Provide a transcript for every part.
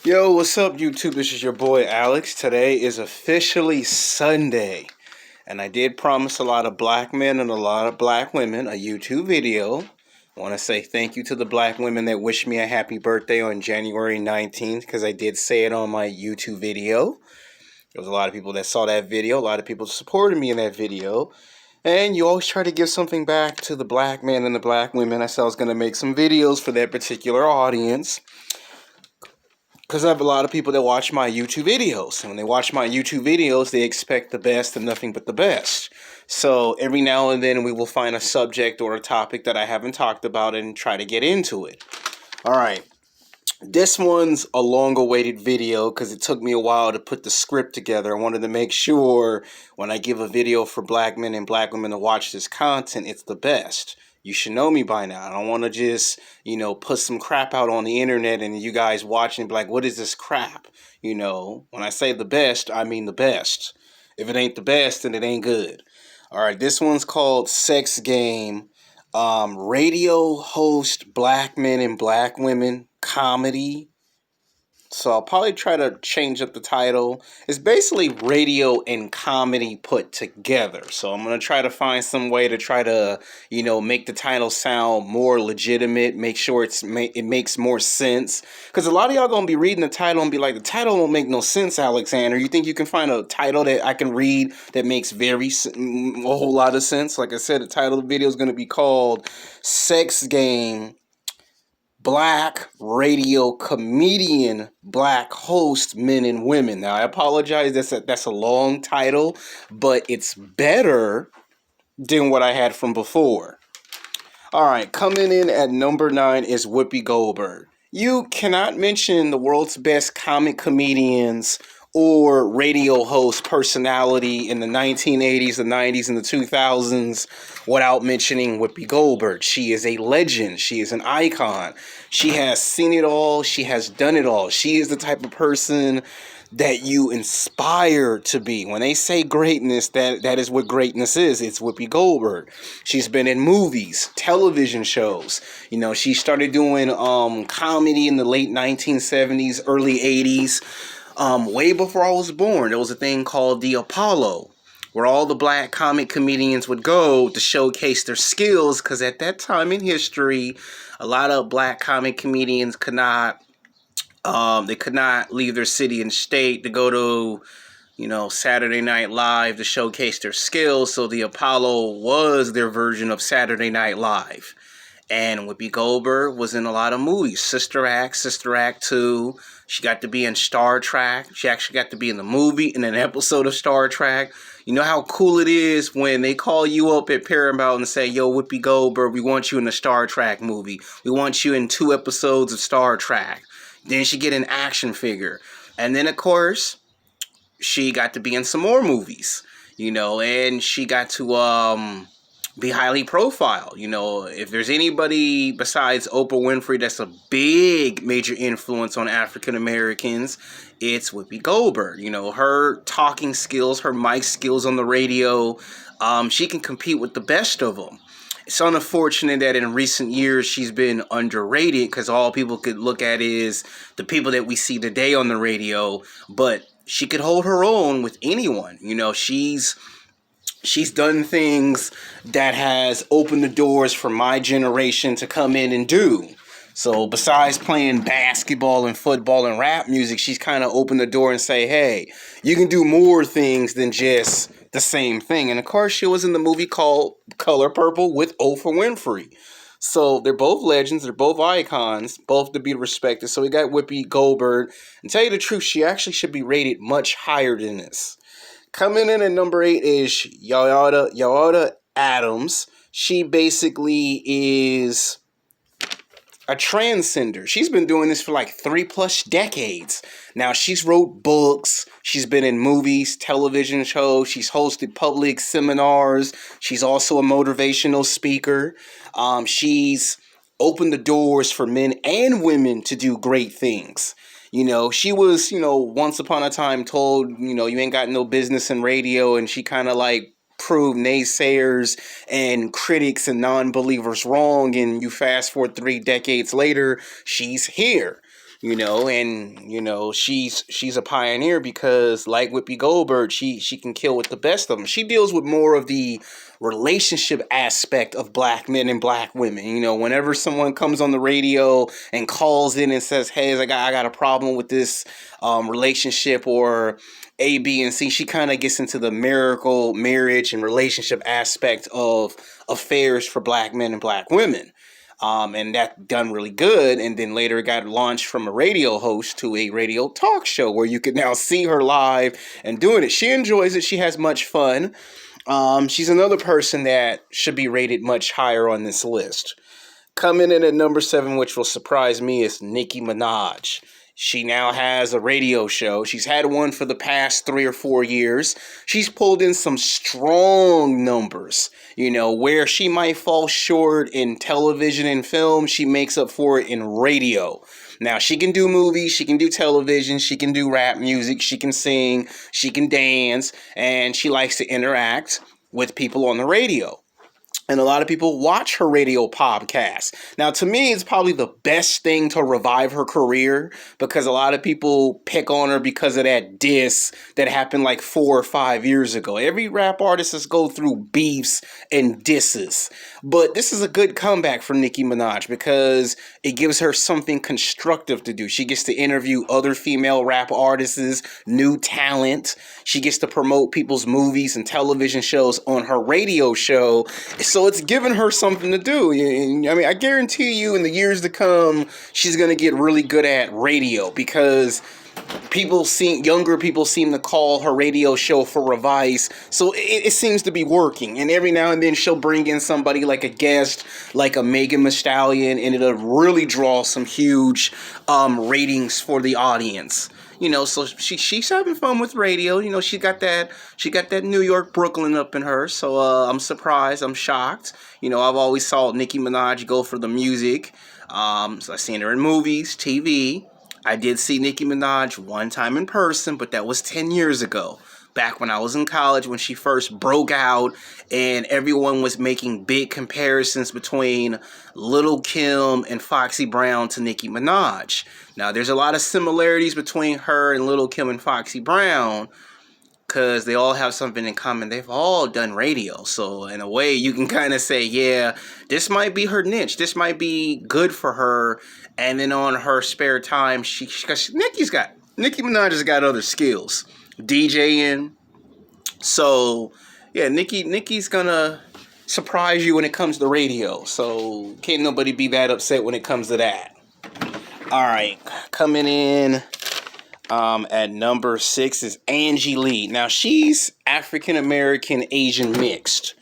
Yo, what's up, YouTube? This is your boy Alex. Today is officially Sunday, and I did promise a lot of black men and a lot of black women a YouTube video. I want to say thank you to the black women that wished me a happy birthday on January 19th because I did say it on my YouTube video. There was a lot of people that saw that video, a lot of people supported me in that video. And you always try to give something back to the black men and the black women. I said I was going to make some videos for that particular audience. Because I have a lot of people that watch my YouTube videos. And when they watch my YouTube videos, they expect the best and nothing but the best. So every now and then we will find a subject or a topic that I haven't talked about and try to get into it. Alright. This one's a long-awaited video because it took me a while to put the script together. I wanted to make sure when I give a video for black men and black women to watch this content, it's the best. You should know me by now. I don't want to just, put some crap out on the internet and you guys watching be like, what is this crap? When I say the best, I mean the best. If it ain't the best, then it ain't good. All right, this one's called Sex Game. Radio host black men and black women comedy. So I'll probably try to change up the title. It's basically radio and comedy put together. So I'm going to try to find some way to try to, make the title sound more legitimate, make sure it makes more sense. Because a lot of y'all going to be reading the title and be like, the title don't make no sense, Alexander. You think you can find a title that I can read that makes a whole lot of sense? Like I said, the title of the video is going to be called Sex Game. Black radio comedian, black host, men and women. Now, I apologize, that's a long title, but it's better than what I had from before. All right, coming in at number 9 is Whoopi Goldberg. You cannot mention the world's best comic comedians or radio host personality in the 1980s, the 90s, and the 2000s without mentioning Whoopi Goldberg. She is a legend. She is an icon. She has seen it all. She has done it all. She is the type of person that you inspire to be. When they say greatness, that is what greatness is. It's Whoopi Goldberg. She's been in movies, television shows. She started doing comedy in the late 1970s, early 80s. Way before I was born, there was a thing called the Apollo, where all the black comic comedians would go to showcase their skills, because at that time in history, a lot of black comic comedians could not leave their city and state to go to, Saturday Night Live to showcase their skills. So the Apollo was their version of Saturday Night Live. And Whoopi Goldberg was in a lot of movies. Sister Act 2. She got to be in Star Trek. She actually got to be in the movie, in an episode of Star Trek. You know how cool it is when they call you up at Paramount and say, yo, Whoopi Goldberg, we want you in the Star Trek movie. We want you in 2 episodes of Star Trek. Then she get an action figure. And then, of course, she got to be in some more movies. And she got to be highly profiled. If there's anybody besides Oprah Winfrey that's a big major influence on African Americans, it's Whoopi Goldberg. Her talking skills, her mic skills on the radio, she can compete with the best of them. It's unfortunate that in recent years she's been underrated because all people could look at is the people that we see today on the radio, but she could hold her own with anyone. She's done things that has opened the doors for my generation to come in and do. So besides playing basketball and football and rap music, she's kind of opened the door and say, hey, you can do more things than just the same thing. And of course, she was in the movie called Color Purple with Oprah Winfrey. So they're both legends. They're both icons, both to be respected. So we got Whoopi Goldberg. And tell you the truth, she actually should be rated much higher than this. Coming in at number 8 is Yolanda Adams. She basically is a transcender. She's been doing this for like 3+ decades. Now, she's wrote books. She's been in movies, television shows. She's hosted public seminars. She's also a motivational speaker. She's opened the doors for men and women to do great things. She was, once upon a time told, you ain't got no business in radio. And she kind of like proved naysayers and critics and non-believers wrong. And you fast forward 3 decades later, she's here. And she's a pioneer because, like Whoopi Goldberg, she can kill with the best of them. She deals with more of the relationship aspect of black men and black women. Whenever someone comes on the radio and calls in and says, "Hey, I got a problem with this relationship," or A, B, and C, she kind of gets into the marriage and relationship aspect of affairs for black men and black women. And that done really good. And then later it got launched from a radio host to a radio talk show where you can now see her live and doing it. She enjoys it. She has much fun. She's another person that should be rated much higher on this list. Coming in at number 7, which will surprise me, is Nicki Minaj. She now has a radio show. She's had one for the past 3 or 4 years. She's pulled in some strong numbers. Where she might fall short in television and film, she makes up for it in radio. Now, she can do movies, she can do television, she can do rap music, she can sing, she can dance, and she likes to interact with people on the radio. And a lot of people watch her radio podcast. Now, to me, it's probably the best thing to revive her career because a lot of people pick on her because of that diss that happened like 4 or 5 years ago. Every rap artist has go through beefs and disses. But this is a good comeback for Nicki Minaj because it gives her something constructive to do. She gets to interview other female rap artists, new talent. She gets to promote people's movies and television shows on her radio show. So it's given her something to do. I guarantee you in the years to come, she's going to get really good at radio because younger people seem to call her radio show for advice. So it seems to be working. And every now and then she'll bring in somebody like a guest, like a Megan Thee Stallion, and it'll really draw some huge ratings for the audience. So she's having fun with radio. She got that New York, Brooklyn up in her. So I'm surprised. I'm shocked. I've always saw Nicki Minaj go for the music. So I've seen her in movies, TV. I did see Nicki Minaj one time in person, but that was 10 years ago. Back when I was in college, when she first broke out, and everyone was making big comparisons between Lil' Kim and Foxy Brown to Nicki Minaj. Now, there's a lot of similarities between her and Lil' Kim and Foxy Brown because they all have something in common. They've all done radio. So, in a way, you can kind of say, yeah, this might be her niche. This might be good for her. And then on her spare time, Nicki Minaj has got other skills. DJing. So, yeah, Nicki's gonna surprise you when it comes to radio. So, can't nobody be that upset when it comes to that. All right, coming in at number 6 is Angie Lee. Now, she's African-American Asian mixed.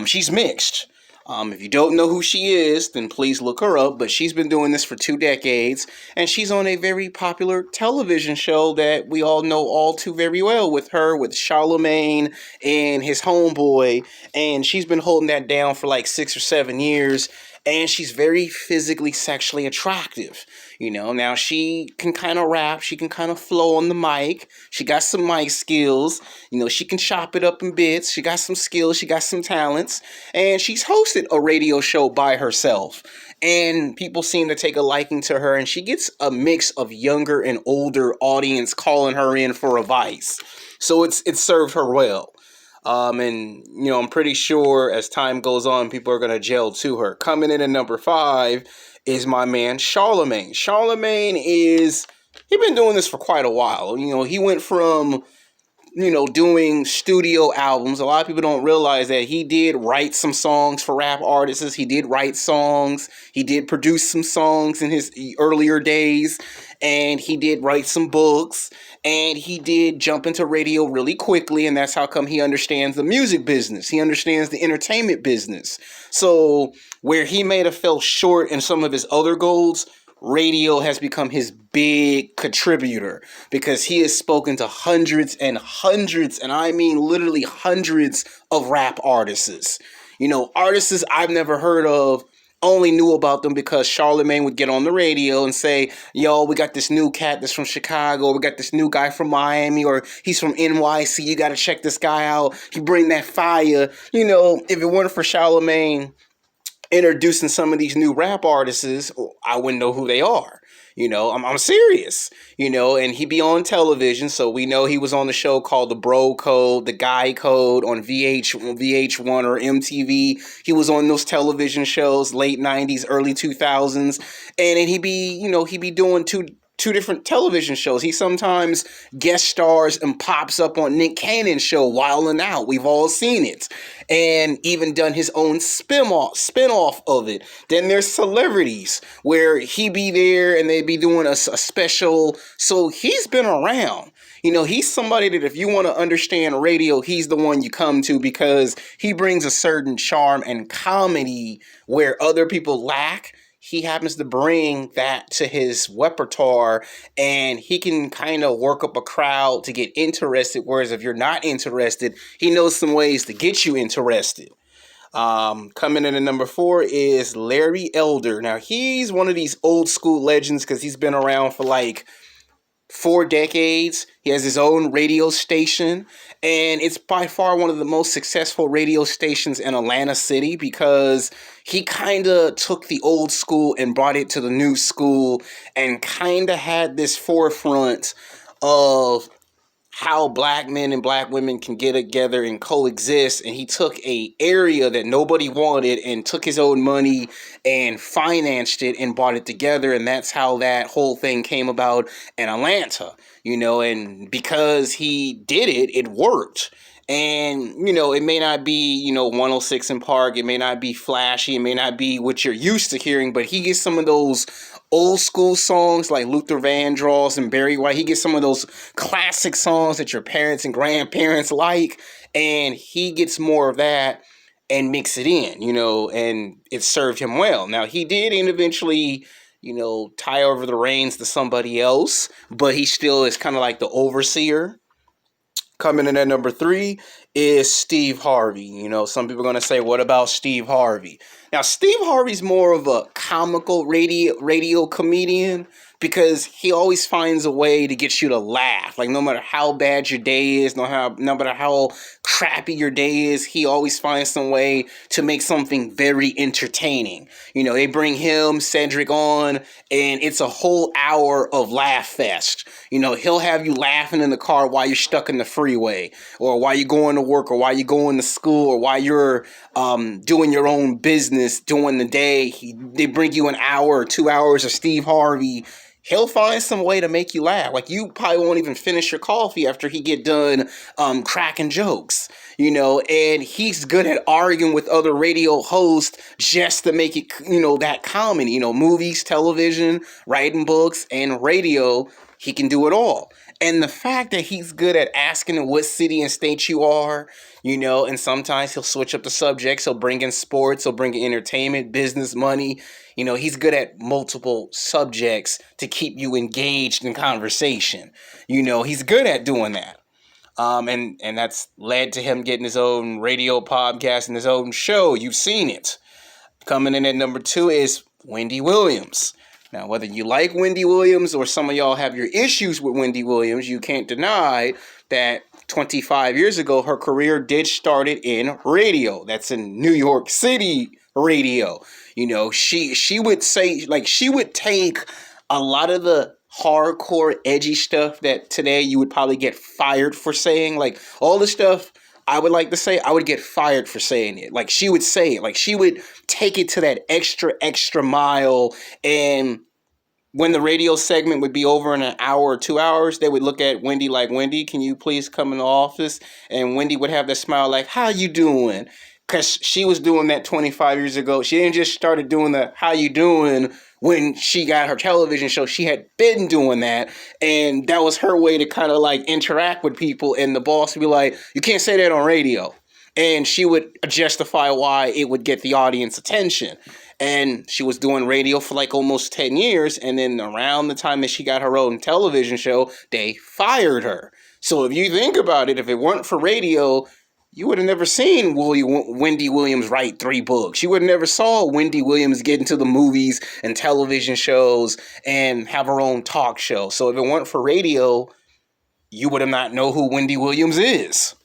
She's mixed. If you don't know who she is, then please look her up. But she's been doing this for 2 decades, and she's on a very popular television show that we all know all too very well with Charlamagne and his homeboy. And she's been holding that down for like 6 or 7 years. And she's very physically, sexually attractive. Now she can kind of rap. She can kind of flow on the mic. She got some mic skills. She can chop it up in bits. She got some skills. She got some talents. And she's hosted a radio show by herself. And people seem to take a liking to her. And she gets a mix of younger and older audience calling her in for advice. So it's served her well. And I'm pretty sure as time goes on, people are going to gel to her. Coming in at number 5 is my man, Charlamagne. Charlamagne he's been doing this for quite a while. He went from, doing studio albums. A lot of people don't realize that he did write some songs for rap artists. He did write songs. He did produce some songs in his earlier days. And he did write some books. And he did jump into radio really quickly. And that's how come he understands the music business. He understands the entertainment business. So where he may have fell short in some of his other goals, radio has become his big contributor because he has spoken to hundreds and hundreds, and I mean literally hundreds of rap artists. Artists I've never heard of, only knew about them because Charlamagne would get on the radio and say, yo, we got this new cat that's from Chicago, we got this new guy from Miami, or he's from NYC, you got to check this guy out, he bring that fire. If it weren't for Charlamagne introducing some of these new rap artists, I wouldn't know who they are. I'm serious, and he be on television. So we know he was on the show called The Bro Code, The Guy Code on VH1 or MTV. He was on those television shows, late 90s, early 2000s. And then he be doing two different television shows. He sometimes guest stars and pops up on Nick Cannon's show, Wild 'N Out. We've all seen it. And even done his own spin-off of it. Then there's celebrities where he be there and they be doing a special. So he's been around. He's somebody that if you want to understand radio, he's the one you come to, because he brings a certain charm and comedy where other people lack. He happens to bring that to his repertoire, and he can kind of work up a crowd to get interested. Whereas if you're not interested, he knows some ways to get you interested. Coming in at number 4 is Larry Elder. Now, he's one of these old school legends because he's been around for like 4 decades. He has his own radio station, and it's by far one of the most successful radio stations in Atlanta City, because he kind of took the old school and brought it to the new school, and kind of had this forefront of how black men and black women can get together and coexist. And he took a area that nobody wanted and took his own money and financed it and brought it together. And that's how that whole thing came about in Atlanta, and because he did it, it worked. And, it may not be, 106 in Park. It may not be flashy. It may not be what you're used to hearing, but he gets some of those old school songs like Luther Vandross and Barry White. He gets some of those classic songs that your parents and grandparents like, and he gets more of that and mix it in, and it served him well. Now, he did eventually, tie over the reins to somebody else, but he still is kind of like the overseer. Coming in at number 3 is Steve Harvey. Some people are going to say, what about Steve Harvey? Now, Steve Harvey's more of a comical radio comedian, because he always finds a way to get you to laugh. Like, no matter how bad your day is, no matter how crappy your day is, he always finds some way to make something very entertaining. They bring him, Cedric on, and it's a whole hour of laugh fest. He'll have you laughing in the car while you're stuck in the freeway, or while you're going to work, or while you're going to school, or while you're doing your own business during the day. They bring you an hour or 2 hours of Steve Harvey. He'll find some way to make you laugh. Like, you probably won't even finish your coffee after he get done cracking jokes, and he's good at arguing with other radio hosts just to make it, that comedy, movies, television, writing books, and radio. He can do it all. And the fact that he's good at asking what city and state you are, and sometimes he'll switch up the subjects. He'll bring in sports, he'll bring in entertainment, business, money. He's good at multiple subjects to keep you engaged in conversation. He's good at doing that. And that's led to him getting his own radio podcast and his own show. You've seen it. Coming in at number 2 is Wendy Williams. Now, whether you like Wendy Williams or some of y'all have your issues with Wendy Williams, you can't deny that 25 years ago, her career did start it in radio. That's in New York City radio. She would say, like, she would take a lot of the hardcore, edgy stuff that today you would probably get fired for saying. Like, all the stuff I would like to say, I would get fired for saying it. Like, she would say it. Like, she would take it to that extra mile. And when the radio segment would be over in an hour or 2 hours, they would look at Wendy like, Wendy, can you please come in the office? And Wendy would have that smile like, how you doing? Because she was doing that 25 years ago. She didn't just started doing the how you doing when she got her television show. She had been doing that. And that was her way to kind of like interact with people. And the boss would be like, you can't say that on radio. And she would justify why it would get the audience attention. And she was doing radio for like almost 10 years. And then around the time that she got her own television show, they fired her. So if you think about it, if it weren't for radio, you would have never seen Wendy Williams write 3 books. You would have never saw Wendy Williams get into the movies and television shows and have her own talk show. So if it weren't for radio, you would have not know who Wendy Williams is.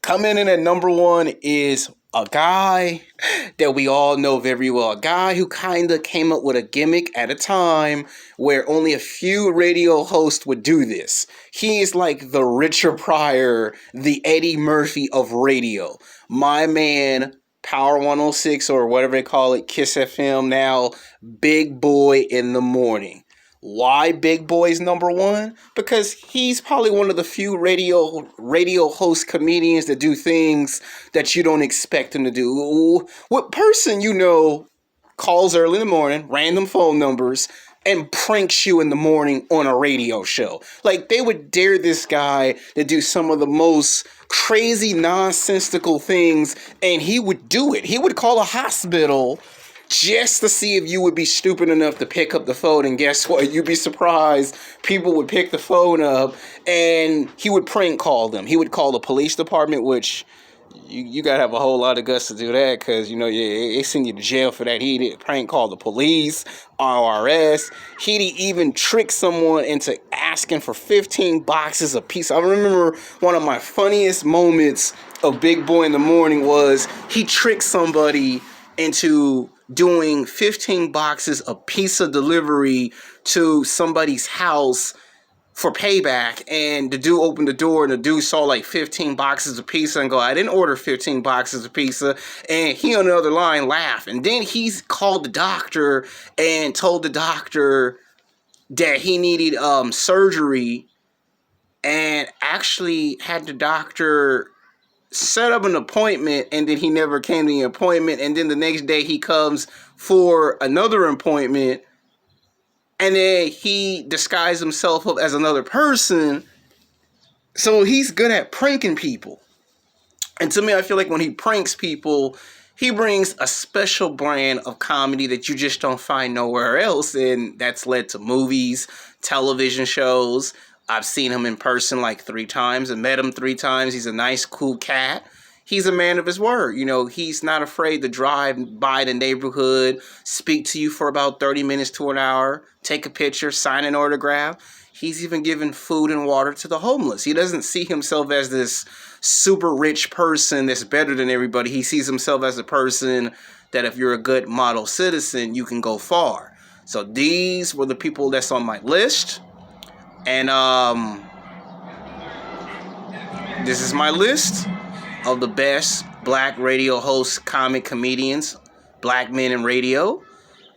Coming in at number 1 is A guy that we all know very well. A guy who kind of came up with a gimmick at a time where only a few radio hosts would do this. He is like the Richard Pryor, the Eddie Murphy of radio. My man, Power 106 or whatever they call it, Kiss FM now, Big Boy in the Morning. Why Big Boy's number one? Because he's probably one of the few radio host comedians that do things that you don't expect him to do. What person you know calls early in the morning, random phone numbers, and pranks you in the morning on a radio show? Like, they would dare this guy to do some of the most crazy, nonsensical things, and he would do it. He would call a hospital just to see if you would be stupid enough to pick up the phone. And guess what? You'd be surprised. People would pick the phone up and he would prank call them. He would call the police department, which you got to have a whole lot of guts to do that because, you know, they send you to jail for that. He did prank call the police, IRS. He'd even trick someone into asking for 15 boxes of pizza. I remember one of my funniest moments of Big Boy in the Morning was he tricked somebody into doing 15 boxes of pizza delivery to somebody's house for payback, and the dude opened the door and the dude saw like 15 boxes of pizza and go, I didn't order 15 boxes of pizza, and he on the other line laughed. And then he's called the doctor and told the doctor that he needed surgery, and actually had the doctor set up an appointment, and then he never came to the appointment, and then the next day he comes for another appointment, and then he disguised himself up as another person. So he's good at pranking people. And to me, I feel like when he pranks people, he brings a special brand of comedy that you just don't find nowhere else, and that's led to movies, television shows. I've seen him in person like 3 times and met him 3 times. He's a nice, cool cat. He's a man of his word. You know, he's not afraid to drive by the neighborhood, speak to you for about 30 minutes to an hour, take a picture, sign an autograph. He's even given food and water to the homeless. He doesn't see himself as this super rich person that's better than everybody. He sees himself as a person that if you're a good model citizen, you can go far. So these were the people that's on my list. And this is my list of the best black radio hosts, comic comedians, black men in radio.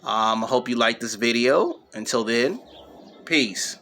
I hope you like this video. Until then, peace.